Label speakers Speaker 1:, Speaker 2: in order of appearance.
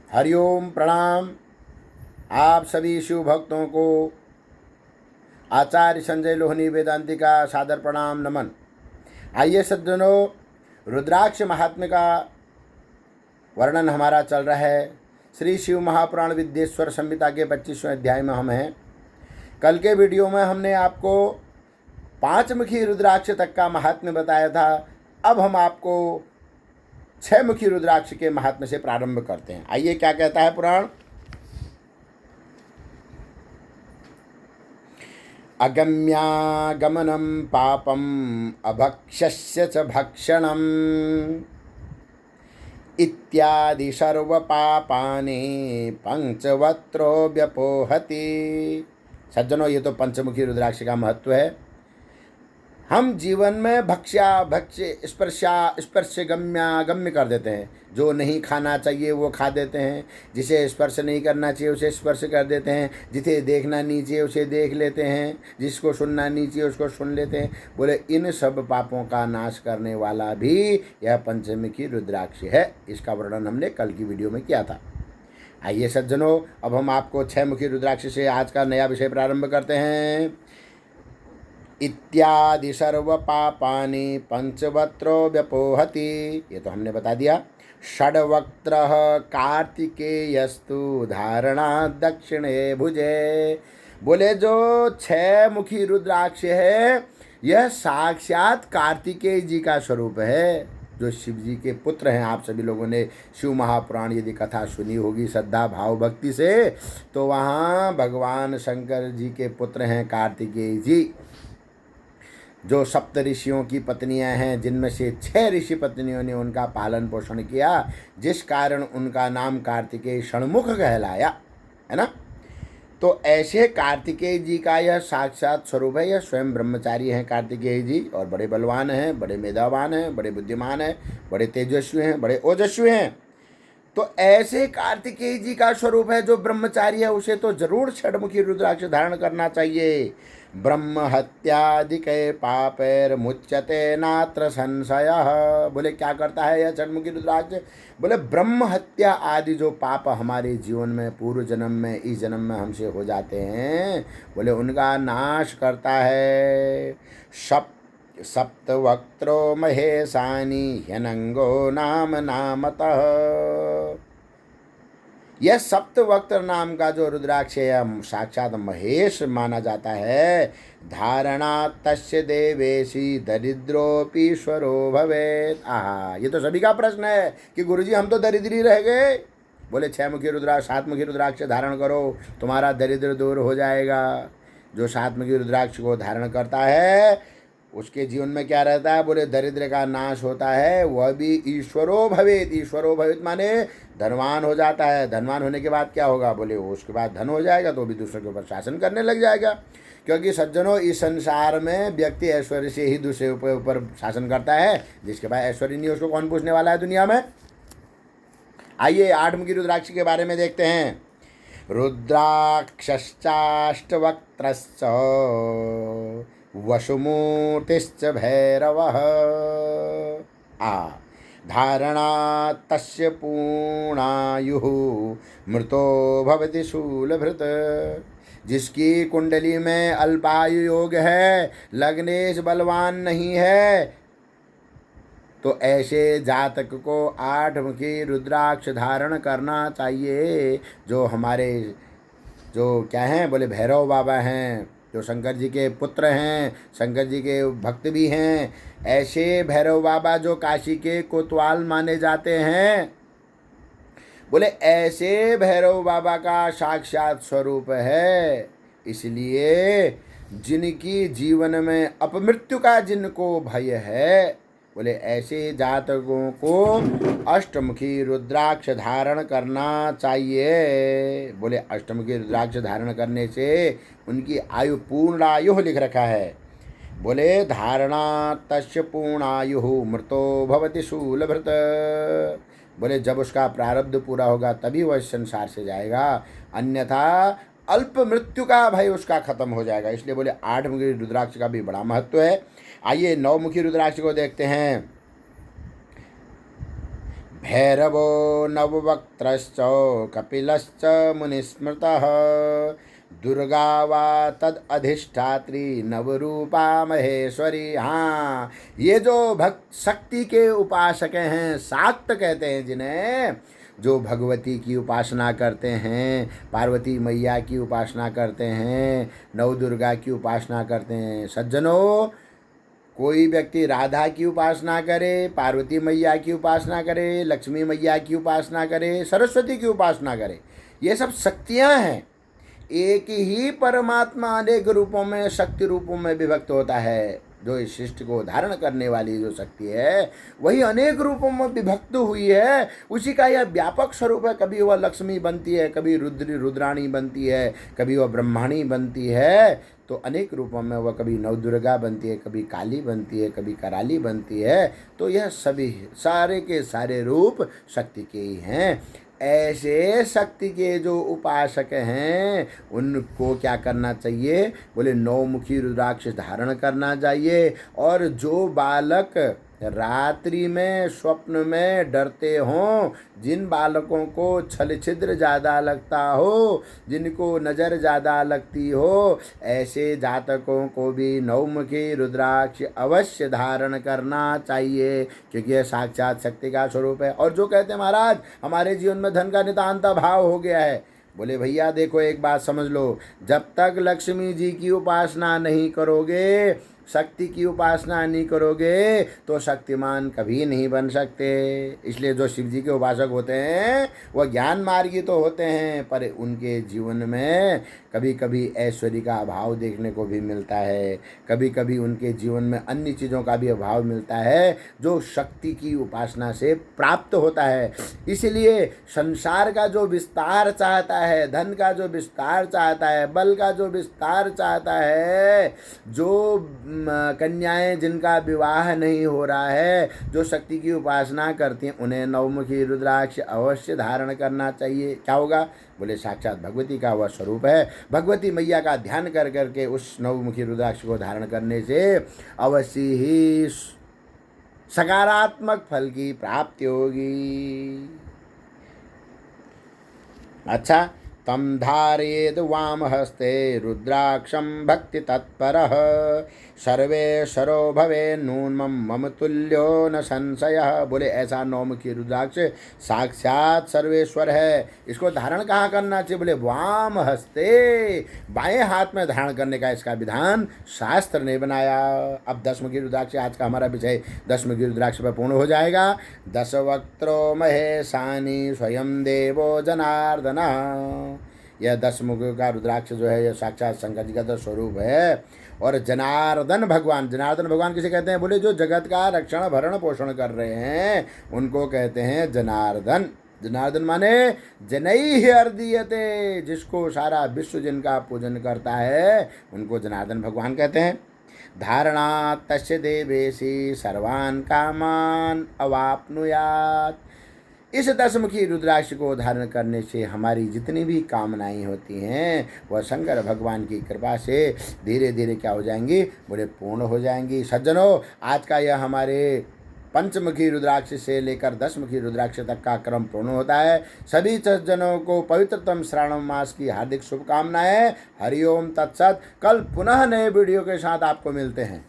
Speaker 1: हरिओम प्रणाम। आप सभी शिव भक्तों को आचार्य संजय लोहनी वेदांती का सादर प्रणाम नमन। आइए सज्जनों, रुद्राक्ष महात्म्य का वर्णन हमारा चल रहा है। श्री शिव महापुराण विद्येश्वर संहिता के 25वें अध्याय में हम हैं। कल के वीडियो में हमने आपको 5 मुखी रुद्राक्ष तक का महात्म्य बताया था। अब हम आपको 6 मुखी रुद्राक्ष के महात्म्य से प्रारंभ करते हैं। आइए क्या कहता है पुराण। अगम्यागमनं पापम अभक्ष्यस्य च भक्षणम् इत्यादि सर्वपापानि पंचवक्त्रो व्यपोहति। सज्जनों, ये तो पंचमुखी रुद्राक्ष का महत्व है। हम जीवन में भक्ष्य स्पर्श गम्य कर देते हैं। जो नहीं खाना चाहिए वो खा देते हैं, जिसे स्पर्श नहीं करना चाहिए उसे स्पर्श कर देते हैं, जिसे देखना नहीं चाहिए उसे देख लेते हैं, जिसको सुनना नहीं चाहिए उसको सुन लेते हैं। बोले इन सब पापों का नाश करने वाला भी यह पंचमुखी रुद्राक्ष है। इसका वर्णन हमने कल की वीडियो में किया था। आइए सज्जनों, अब हम आपको 6 मुखी रुद्राक्ष से आज का नया विषय प्रारंभ करते हैं। इत्यादि सर्व पापानि पंचवक्त्रो व्यपोहति। ये तो हमने बता दिया। षड्वक्त्रः कार्तिकेयस्तु धारणा दक्षिणे भुजे। बोले जो 6 मुखी रुद्राक्ष है यह साक्षात कार्तिकेय जी का स्वरूप है, जो शिव जी के पुत्र हैं। आप सभी लोगों ने शिव महापुराण यदि कथा सुनी होगी श्रद्धा भाव भक्ति से, तो वहाँ भगवान शंकर जी के पुत्र हैं कार्तिकेय जी, जो 7 ऋषियों की पत्नियां हैं, जिनमें से 6 ऋषि पत्नियों ने उनका पालन पोषण किया, जिस कारण उनका नाम कार्तिकेय षण्मुख कहलाया, है ना। तो ऐसे कार्तिकेय जी का यह साक्षात स्वरूप है। यह स्वयं ब्रह्मचारी हैं कार्तिकेय जी, और बड़े बलवान हैं, बड़े मेधावान हैं, बड़े बुद्धिमान हैं, बड़े तेजस्वी हैं, बड़े ओजस्वी हैं। तो ऐसे कार्तिकेय जी का स्वरूप है जो ब्रह्मचारी है, उसे तो जरूर षड्मुखी रुद्राक्ष धारण करना चाहिए। ब्रह्म हत्यादिके पापैर मुच्यते नात्र संशयः। बोले क्या करता है यह षड्मुखी रुद्राक्ष? बोले ब्रह्म हत्या आदि जो पाप हमारे जीवन में पूर्व जन्म में इस जन्म में हमसे हो जाते हैं, बोले उनका नाश करता है। सप्तवक्त्रो महेशानि ह्यनंगो नाम नामतः। यह सप्तवक्त्र नाम का जो रुद्राक्ष है साक्षात महेश माना जाता है। धारणा तस्य देवेशी दरिद्रोपीश्वरो भवेत्। आहा, ये तो सभी का प्रश्न है कि गुरुजी हम तो दरिद्री रह गए। बोले 6 मुखी रुद्राक्ष 7 मुखी रुद्राक्ष धारण करो, तुम्हारा दरिद्र दूर हो जाएगा। जो 7 मुखी रुद्राक्ष को धारण करता है उसके जीवन में क्या रहता है? बोले दरिद्र का नाश होता है। वह भी ईश्वरो भवेत्। ईश्वरो भवेत् माने धनवान हो जाता है। धनवान होने के बाद क्या होगा? बोले उसके बाद धन हो जाएगा तो भी दूसरों के ऊपर शासन करने लग जाएगा। क्योंकि सज्जनों, इस संसार में व्यक्ति ऐश्वर्य से ही दूसरे ऊपर शासन करता है। जिसके पास ऐश्वर्य नहीं उसको कौन पूछने वाला है दुनिया में। आइए 8 मुखी रुद्राक्ष के बारे में देखते हैं। रुद्राक्षश्चाष्टवक्त्रश्च वसुमूर्तिश्च भैरवः। धारणा तस्य पूर्णायुः मृतो भवति शूलभृत। जिसकी कुंडली में अल्पायु योग है, लग्नेश बलवान नहीं है, तो ऐसे जातक को 8 मुखी रुद्राक्ष धारण करना चाहिए। जो हमारे जो क्या हैं? बोले भैरव बाबा हैं, जो शंकर जी के पुत्र हैं, शंकर जी के भक्त भी हैं। ऐसे भैरव बाबा जो काशी के कोतवाल माने जाते हैं, बोले ऐसे भैरव बाबा का साक्षात स्वरूप है। इसलिए जिनकी जीवन में अपमृत्यु का जिनको भय है, बोले ऐसे जातकों को अष्टमुखी रुद्राक्ष धारण करना चाहिए। बोले अष्टमुखी रुद्राक्ष धारण करने से उनकी आयु पूर्ण आयु लिख रखा है। बोले धारणा तस्य पूर्णायु मृतो भवति शूलभृत। बोले जब उसका प्रारब्ध पूरा होगा तभी वह संसार से जाएगा, अन्यथा अल्प मृत्यु का भय उसका खत्म हो जाएगा। इसलिए बोले 8 मुखी रुद्राक्ष का भी बड़ा महत्व है। आइए 9 मुखी रुद्राक्ष को देखते हैं। भैरवो नववक्त्रश्च कपिलश्च मुनिस्मृतः दुर्गा वा तद अधिष्ठात्री नवरूपा महेश्वरी। हाँ, ये जो भक्त शक्ति के उपासक हैं, शाक्त कहते हैं जिन्हें, जो भगवती की उपासना करते हैं, पार्वती मैया की उपासना करते हैं, नव दुर्गा की उपासना करते हैं। सज्जनों, कोई व्यक्ति राधा की उपासना करे, पार्वती मैया की उपासना करे, लक्ष्मी मैया की उपासना करे, सरस्वती की उपासना करे, ये सब शक्तियाँ हैं। एक ही परमात्मा अनेक रूपों में, शक्ति रूपों में विभक्त होता है। जो इस सृष्टि को धारण करने वाली जो शक्ति है वही अनेक रूपों में विभक्त हुई है, उसी का यह व्यापक स्वरूप है। कभी वह लक्ष्मी बनती है, कभी रुद्राणी बनती है, कभी वह ब्रह्माणी बनती है, तो अनेक रूपों में वह कभी नवदुर्गा बनती है, कभी काली बनती है, कभी कराली बनती है। तो यह सभी सारे के सारे रूप शक्ति के ही हैं। ऐसे शक्ति के जो उपासक हैं उनको क्या करना चाहिए? बोले नौमुखी रुद्राक्ष धारण करना चाहिए। और जो बालक रात्रि में स्वप्न में डरते हों, जिन बालकों को छल छिद्र ज़्यादा लगता हो, जिनको नज़र ज़्यादा लगती हो, ऐसे जातकों को भी नौमुखी रुद्राक्ष अवश्य धारण करना चाहिए, क्योंकि यह साक्षात शक्ति का स्वरूप है। और जो कहते हैं महाराज हमारे जीवन में धन का नितांत अभाव हो गया है, बोले भैया देखो एक बात समझ लो, जब तक लक्ष्मी जी की उपासना नहीं करोगे, शक्ति की उपासना नहीं करोगे, तो शक्तिमान कभी नहीं बन सकते। इसलिए जो शिव जी के उपासक होते हैं वह ज्ञान मार्गी तो होते हैं, पर उनके जीवन में कभी कभी ऐश्वर्य का अभाव देखने को भी मिलता है, कभी कभी उनके जीवन में अन्य चीज़ों का भी अभाव मिलता है जो शक्ति की उपासना से प्राप्त होता है। इसलिए संसार का जो विस्तार चाहता है, धन का जो विस्तार चाहता है, बल का जो विस्तार चाहता है, जो कन्याएं जिनका विवाह नहीं हो रहा है, जो शक्ति की उपासना करती हैं, उन्हें नवमुखी रुद्राक्ष अवश्य धारण करना चाहिए। क्या होगा? बोले साक्षात भगवती का वह स्वरूप है। भगवती मैया का ध्यान कर करके उस नवमुखी रुद्राक्ष को धारण करने से अवश्य ही सकारात्मक फल की प्राप्ति होगी। अच्छा, तम धारयेद वाम हस्ते रुद्राक्षं भक्ति तत्परः सर्वेश्वरो भवे नून्मं मम तुल्यो न संशयः। बोले ऐसा नौमुखी रुद्राक्ष साक्षात सर्वेश्वर है, इसको धारण कहाँ करना चाहिए? बोले वाम हस्ते, बाएं हाथ में धारण करने का इसका विधान शास्त्र ने बनाया। अब दशमुखी रुद्राक्ष आज का हमारा विषय दशमुखी रुद्राक्ष पर पूर्ण हो जाएगा। दशवक्त्रो महेशानी स्वयं देवो जनार्दन। यह दशमुख का रुद्राक्ष जो है यह साक्षात शंकर जी का तो स्वरूप है। और जनार्दन भगवान, जनार्दन भगवान किसे कहते हैं? बोले जो जगत का रक्षण भरण पोषण कर रहे हैं उनको कहते हैं जनार्दन। जनार्दन माने जनई हृदयते, जिसको सारा विश्व जिनका पूजन करता है उनको जनार्दन भगवान कहते हैं। धारणा तस्य देवेशी सर्वान् कामान अवाप्नुयात्। इस दशमुखी रुद्राक्ष को धारण करने से हमारी जितनी भी कामनाएं होती हैं वह शंकर भगवान की कृपा से धीरे धीरे क्या हो जाएंगी? बोले पूर्ण हो जाएंगी। सज्जनों, आज का यह हमारे पंचमुखी रुद्राक्ष से लेकर दशमुखी रुद्राक्ष तक का क्रम पूर्ण होता है। सभी सज्जनों को पवित्रतम श्रावण मास की हार्दिक शुभकामनाएं। हरिओम तत्सत। कल पुनः नए वीडियो के साथ आपको मिलते हैं।